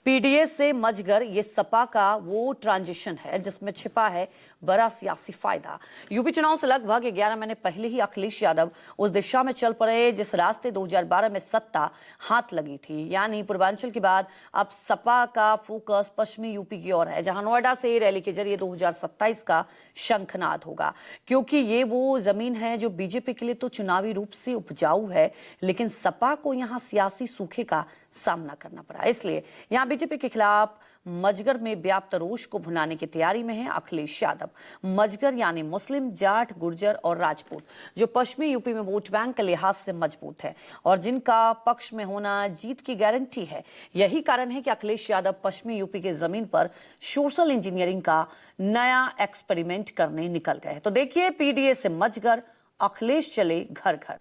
PDA से मजगर ये सपा का वो ट्रांजिशन है जिसमें छिपा है बड़ा सियासी फायदा। यूपी चुनाव से लगभग 11 महीने पहले ही अखिलेश यादव उस दिशा में चल पड़े जिस रास्ते 2012 में सत्ता हाथ लगी थी, यानी पूर्वांचल के बाद अब सपा का फोकस पश्चिमी यूपी की ओर है, जहां नोएडा से रैली के जरिए 2027 का शंखनाद होगा। क्योंकि ये वो जमीन है जो बीजेपी के लिए तो चुनावी रूप से उपजाऊ है, लेकिन सपा को यहां सियासी सूखे का सामना करना पड़ा। इसलिए यहां बीजेपी के खिलाफ मजगर में व्याप्त रोष को भुनाने की तैयारी में है अखिलेश यादव। मजगर यानी मुस्लिम, जाट, गुर्जर और राजपूत, जो पश्चिमी यूपी में वोट बैंक के लिहाज से मजबूत है और जिनका पक्ष में होना जीत की गारंटी है। यही कारण है कि अखिलेश यादव पश्चिमी यूपी के जमीन पर सोशल इंजीनियरिंग का नया एक्सपेरिमेंट करने निकल गए। तो देखिए, पीडीए से मजगर, अखिलेश चले घर घर।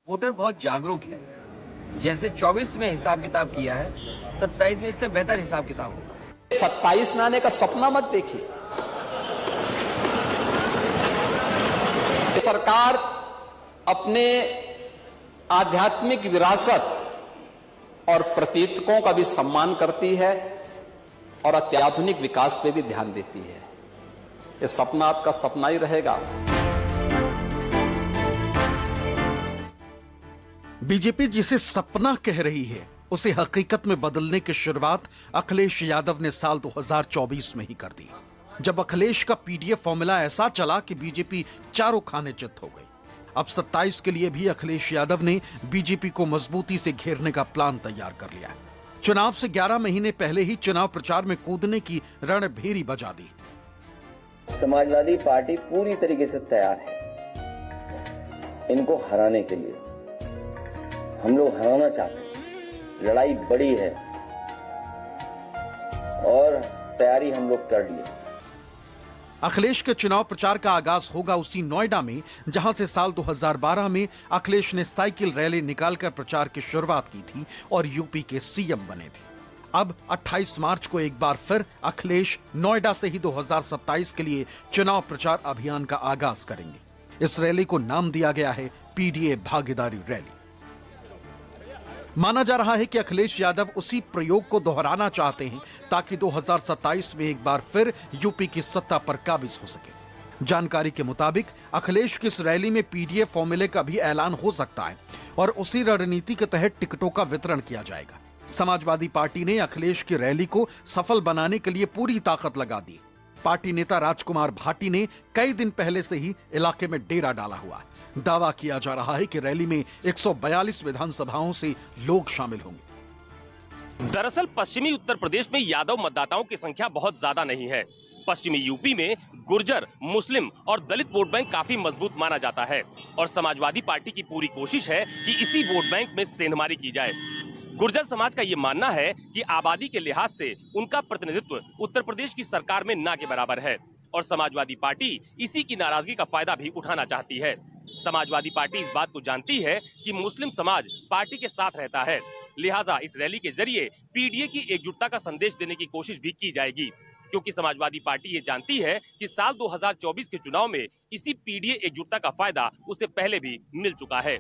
वोटर बहुत जागरूक है। जैसे 24 में हिसाब किताब किया है, 27 में इससे बेहतर हिसाब किताब होगा। 27 में आने का सपना मत देखिए। सरकार अपने आध्यात्मिक विरासत और प्रतीकों का भी सम्मान करती है और अत्याधुनिक विकास पे भी ध्यान देती है। ये सपना आपका सपना ही रहेगा। बीजेपी जिसे सपना कह रही है, उसे हकीकत में बदलने की शुरुआत अखिलेश यादव ने साल 2024 में ही कर दी, जब अखिलेश का पीडीए फॉर्मूला ऐसा चला कि बीजेपी चारों खाने चित हो गई। अब 27 के लिए भी अखिलेश यादव ने बीजेपी को मजबूती से घेरने का प्लान तैयार कर लिया है। चुनाव से 11 महीने पहले ही चुनाव प्रचार में कूदने की रणभेरी बजा दी। समाजवादी पार्टी पूरी तरीके से तैयार है इनको हराने के लिए। हम लोग हराना चाहते हैं, लड़ाई बड़ी है और तैयारी हम लोग कर ली है। अखिलेश के चुनाव प्रचार का आगाज होगा उसी नोएडा में, जहां से साल 2012 में अखिलेश ने साइकिल रैली निकालकर प्रचार की शुरुआत की थी और यूपी के सीएम बने थे। अब 28 मार्च को एक बार फिर अखिलेश नोएडा से ही 2027 के लिए चुनाव प्रचार अभियान का आगाज करेंगे। इस रैली को नाम दिया गया है पीडीए भागीदारी रैली। माना जा रहा है कि अखिलेश यादव उसी प्रयोग को दोहराना चाहते हैं ताकि 2027 में एक बार फिर यूपी की सत्ता पर काबिज हो सके। जानकारी के मुताबिक अखिलेश की इस रैली में पीडीए फॉर्मूले का भी ऐलान हो सकता है और उसी रणनीति के तहत टिकटों का वितरण किया जाएगा। समाजवादी पार्टी ने अखिलेश की रैली को सफल बनाने के लिए पूरी ताकत लगा दी। पार्टी नेता राजकुमार भाटी ने कई दिन पहले से ही इलाके में डेरा डाला हुआ है। दावा किया जा रहा है कि रैली में 142 विधानसभाओं से लोग शामिल होंगे। दरअसल पश्चिमी उत्तर प्रदेश में यादव मतदाताओं की संख्या बहुत ज्यादा नहीं है। पश्चिमी यूपी में गुर्जर, मुस्लिम और दलित वोट बैंक काफी मजबूत माना जाता है और समाजवादी पार्टी की पूरी कोशिश है कि इसी वोट बैंक में सेंधमारी की जाए। गुर्जर समाज का ये मानना है कि आबादी के लिहाज से उनका प्रतिनिधित्व उत्तर प्रदेश की सरकार में ना के बराबर है और समाजवादी पार्टी इसी की नाराजगी का फायदा भी उठाना चाहती है। समाजवादी पार्टी इस बात को जानती है कि मुस्लिम समाज पार्टी के साथ रहता है, लिहाजा इस रैली के जरिए पीडीए की एकजुटता का संदेश देने की कोशिश भी की जाएगी, क्योंकि समाजवादी पार्टी ये जानती है कि साल 2024 के चुनाव में इसी पीडीए एकजुटता का फायदा उसे पहले भी मिल चुका है।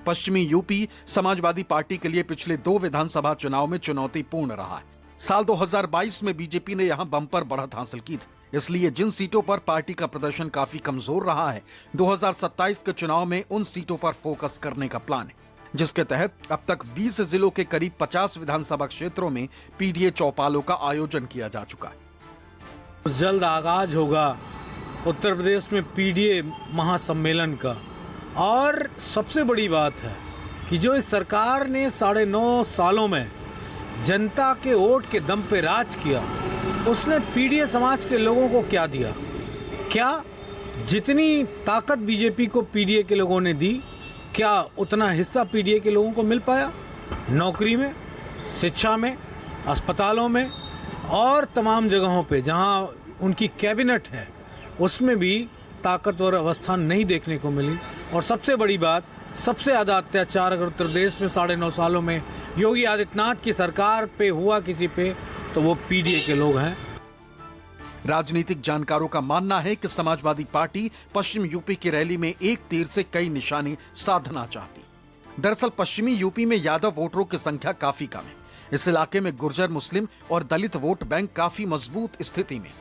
पश्चिमी यूपी समाजवादी पार्टी के लिए पिछले 2 विधानसभा चुनाव में चुनौतीपूर्ण रहा है। साल 2022 में बीजेपी ने यहां बम्पर बढ़त हासिल की थी, इसलिए जिन सीटों पर पार्टी का प्रदर्शन काफी कमजोर रहा है, 2027 के चुनाव में उन सीटों पर फोकस करने का प्लान है, जिसके तहत अब तक 20 जिलों के करीब 50 विधानसभा क्षेत्रों में पीडीए चौपालों का आयोजन किया जा चुका है। जल्द आगाज होगा उत्तर प्रदेश में पीडीए महासम्मेलन का। और सबसे बड़ी बात है कि जो इस सरकार ने 9.5 सालों में जनता के वोट के दम पे राज किया, उसने पीडीए समाज के लोगों को क्या दिया? क्या जितनी ताकत बीजेपी को पीडीए के लोगों ने दी, क्या उतना हिस्सा पीडीए के लोगों को मिल पाया? नौकरी में, शिक्षा में, अस्पतालों में और तमाम जगहों पे जहां उनकी कैबिनेट है, उसमें भी ताकतवर अवस्था नहीं देखने को मिली। और सबसे बड़ी बात, सबसे ज्यादा अत्याचार अगर उत्तर प्रदेश में 9.5 सालों में योगी आदित्यनाथ की सरकार पे हुआ किसी पे, तो वो पीडीए के लोग हैं। राजनीतिक जानकारों का मानना है कि समाजवादी पार्टी पश्चिम यूपी की रैली में एक तीर से कई निशाने साधना चाहती। दरअसल पश्चिमी यूपी में यादव वोटरों की संख्या काफी कम है। इस इलाके में गुर्जर, मुस्लिम और दलित वोट बैंक काफी मजबूत स्थिति में,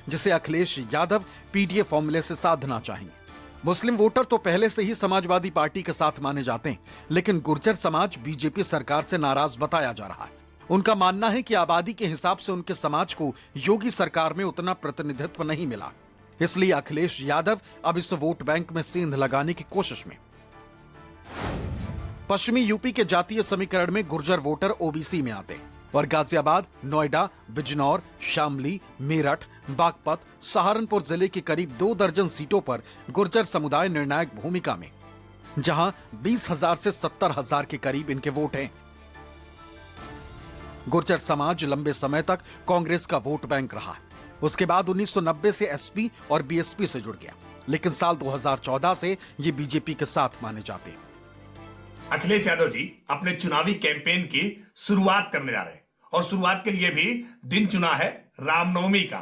जिसे अखिलेश यादव पीडीए फॉर्मूले से साधना चाहेंगे। मुस्लिम वोटर तो पहले से ही समाजवादी पार्टी के साथ माने जाते हैं, लेकिन गुर्जर समाज बीजेपी सरकार से नाराज बताया जा रहा है। उनका मानना है कि आबादी के हिसाब से उनके समाज को योगी सरकार में उतना प्रतिनिधित्व नहीं मिला, इसलिए अखिलेश यादव अब इस वोट बैंक में सेंध लगाने की कोशिश में। पश्चिमी यूपी के जातीय समीकरण में गुर्जर वोटर ओबीसी में आते हैं और गाजियाबाद, नोएडा, बिजनौर, शामली, मेरठ, बागपत, सहारनपुर जिले की करीब 2 दर्जन सीटों पर गुर्जर समुदाय निर्णायक भूमिका में, जहां 20,000 से 70,000 के करीब इनके वोट हैं। गुर्जर समाज लंबे समय तक कांग्रेस का वोट बैंक रहा है। उसके बाद 1990 से एसपी और बीएसपी से जुड़ गया, लेकिन साल 2014 से ये बीजेपी के साथ माने जाते हैं। अखिलेश यादव जी अपने चुनावी कैंपेन की शुरुआत करने जा रहे हैं और शुरुआत के लिए भी दिन चुना है रामनवमी का।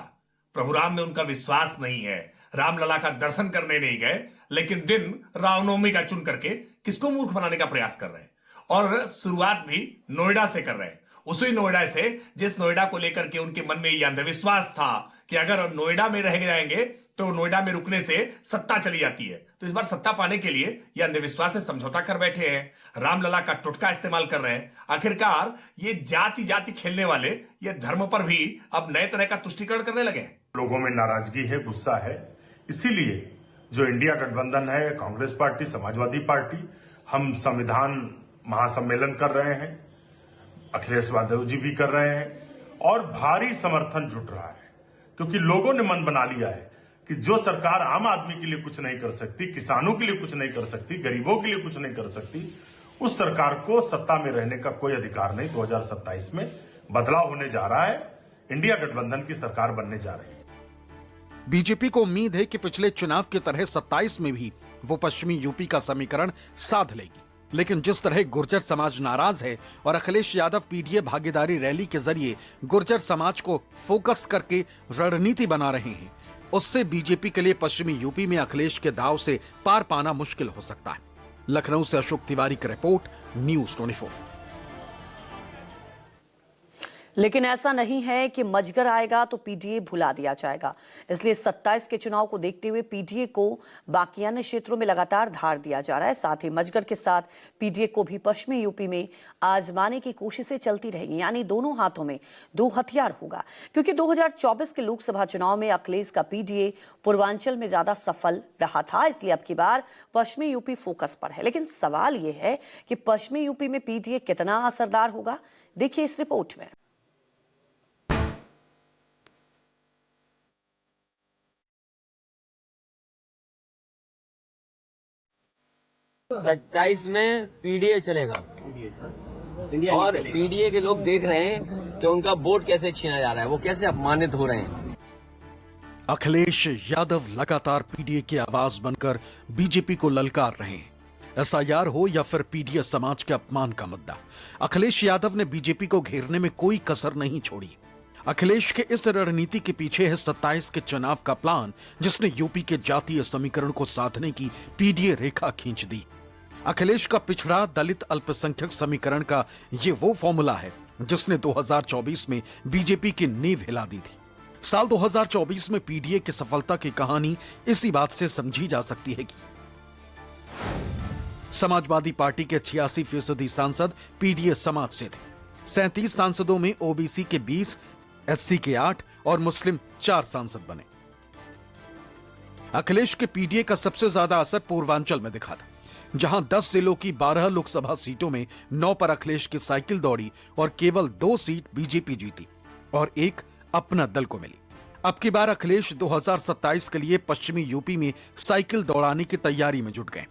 प्रभु राम में उनका विश्वास नहीं है, रामलला का दर्शन करने नहीं गए, लेकिन दिन रामनवमी का चुन करके किसको मूर्ख बनाने का प्रयास कर रहे हैं। और शुरुआत भी नोएडा से कर रहे हैं, उसी नोएडा से जिस नोएडा को लेकर के उनके मन में यह अंधविश्वास था कि अगर नोएडा में रह जाएंगे तो नोएडा में रुकने से सत्ता चली जाती है। तो इस बार सत्ता पाने के लिए यह अंधविश्वास से समझौता कर बैठे हैं, रामलला का टोटका इस्तेमाल कर रहे हैं। आखिरकार ये जाति जाति खेलने वाले ये धर्म पर भी अब नए तरह का तुष्टीकरण करने लगे हैं। लोगों में नाराजगी है, गुस्सा है, इसीलिए जो इंडिया गठबंधन है, कांग्रेस पार्टी, समाजवादी पार्टी, हम संविधान महासम्मेलन कर रहे हैं, अखिलेश यादव जी भी कर रहे हैं और भारी समर्थन जुट रहा है, क्योंकि लोगों ने मन बना लिया है कि जो सरकार आम आदमी के लिए कुछ नहीं कर सकती, किसानों के लिए कुछ नहीं कर सकती, गरीबों के लिए कुछ नहीं कर सकती, उस सरकार को सत्ता में रहने का कोई अधिकार नहीं। 2027 में बदलाव होने जा रहा है, इंडिया गठबंधन की सरकार बनने जा रही है। बीजेपी को उम्मीद है कि पिछले चुनाव की तरह 27 में भी वो पश्चिमी यूपी का समीकरण साध लेगी, लेकिन जिस तरह गुर्जर समाज नाराज है और अखिलेश यादव पीडीए भागीदारी रैली के जरिए गुर्जर समाज को फोकस करके रणनीति बना रहे हैं, उससे बीजेपी के लिए पश्चिमी यूपी में अखिलेश के दांव से पार पाना मुश्किल हो सकता है। लखनऊ से अशोक तिवारी की रिपोर्ट, न्यूज़ 24। लेकिन ऐसा नहीं है कि मजगर आएगा तो पीडीए भुला दिया जाएगा। इसलिए 27 के चुनाव को देखते हुए पीडीए को बाकी अन्य क्षेत्रों में लगातार धार दिया जा रहा है। साथ ही मजगर के साथ पीडीए को भी पश्चिमी यूपी में आजमाने की कोशिशें चलती रहेंगी, यानी दोनों हाथों में 2 हथियार होगा। क्योंकि 2024 के लोकसभा चुनाव में अखिलेश का पीडीए पूर्वांचल में ज्यादा सफल रहा था, इसलिए अब की बार पश्चिमी यूपी फोकस पर है। लेकिन सवाल यह है कि पश्चिमी यूपी में पीडीए कितना असरदार होगा, देखिए इस रिपोर्ट में। 27 में पीडीए चलेगा और पीडीए के लोग देख रहे हैं कि उनका वोट कैसे छीना जा रहा है, वो कैसे अपमानित हो रहे हैं। अखिलेश यादव लगातार पीडीए की आवाज बनकर बीजेपी को ललकार रहे हैं। एसआईआर हो या फिर पीडीए समाज के अपमान का मुद्दा, अखिलेश यादव ने बीजेपी को घेरने में कोई कसर नहीं छोड़ी। अखिलेश के इस रणनीति के पीछे है 27 के चुनाव का प्लान, जिसने यूपी के जातीय समीकरण को साधने की पीडीए रेखा खींच दी। अखिलेश का पिछड़ा दलित अल्पसंख्यक समीकरण का ये वो फॉर्मूला है जिसने 2024 में बीजेपी की नींव हिला दी थी। साल 2024 में पीडीए की सफलता की कहानी इसी बात से समझी जा सकती है कि समाजवादी पार्टी के 86% सांसद पीडीए समाज से थे। 37 सांसदों में ओबीसी के 20, एससी के 8 और मुस्लिम 4 सांसद बने। अखिलेश के पीडीए का सबसे ज्यादा असर पूर्वांचल में दिखा था, जहां 10 जिलों की 12 लोकसभा सीटों में 9 पर अखिलेश की साइकिल दौड़ी और केवल 2 सीट बीजेपी जीती और 1 अपना दल को मिली। अब की बार अखिलेश 2027 के लिए पश्चिमी यूपी में साइकिल दौड़ाने की तैयारी में जुट गए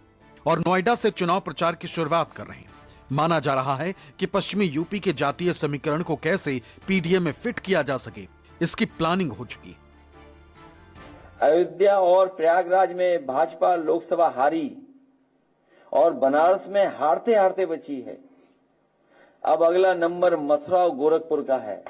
और नोएडा से चुनाव प्रचार की शुरुआत कर रहे हैं। माना जा रहा है कि पश्चिमी यूपी के जातीय समीकरण को कैसे पीडीए में फिट किया जा सके, इसकी प्लानिंग हो चुकी है। अयोध्या और प्रयागराज में भाजपा लोकसभा हारी और बनारस में हारते हारते बची है। अब अगला नंबर मथुरा और गोरखपुर का है।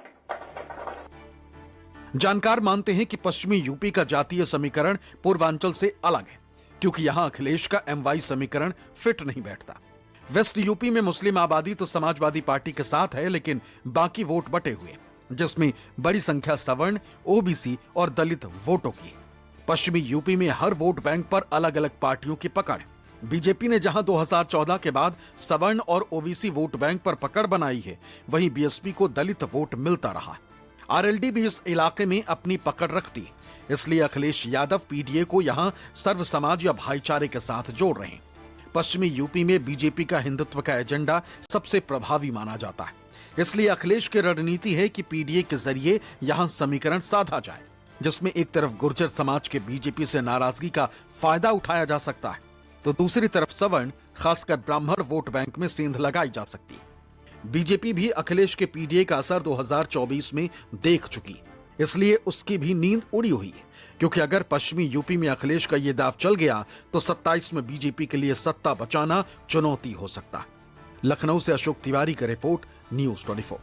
जानकार मानते हैं कि पश्चिमी यूपी का जातीय समीकरण पूर्वांचल से अलग है, क्योंकि यहां अखिलेश का MY समीकरण फिट नहीं बैठता। वेस्ट यूपी में मुस्लिम आबादी तो समाजवादी पार्टी के साथ है, लेकिन बाकी वोट बटे हुए हैं, जिसमें बड़ी संख्या सवर्ण, OBC और दलित वोटों की। पश्चिमी यूपी में हर वोट बैंक पर अलग अलग पार्टियों की पकड़ है। बीजेपी ने जहां 2014 के बाद सवर्ण और OBC वोट बैंक पर पकड़ बनाई है, वहीं BSP को दलित वोट मिलता रहा। RLD भी इस इलाके में अपनी पकड़ रखती है, इसलिए अखिलेश यादव PDA को यहां सर्व समाज या भाईचारे के साथ जोड़ रहे हैं। पश्चिमी यूपी में बीजेपी का हिंदुत्व का एजेंडा सबसे प्रभावी माना जाता है, इसलिए अखिलेश की रणनीति है कि PDA के जरिए यहां समीकरण साधा जाए, जिसमें एक तरफ गुर्जर समाज के बीजेपी से नाराजगी का फायदा उठाया जा सकता है, तो दूसरी तरफ सवर्ण, खासकर ब्राह्मण वोट बैंक में सेंध लगाई जा सकती है। बीजेपी भी अखिलेश के PDA का असर 2024 में देख चुकी, इसलिए उसकी भी नींद उड़ी हुई है, क्योंकि अगर पश्चिमी यूपी में अखिलेश का ये दाव चल गया तो 27 में बीजेपी के लिए सत्ता बचाना चुनौती हो सकता है। लखनऊ से अशोक तिवारी का रिपोर्ट, News 24।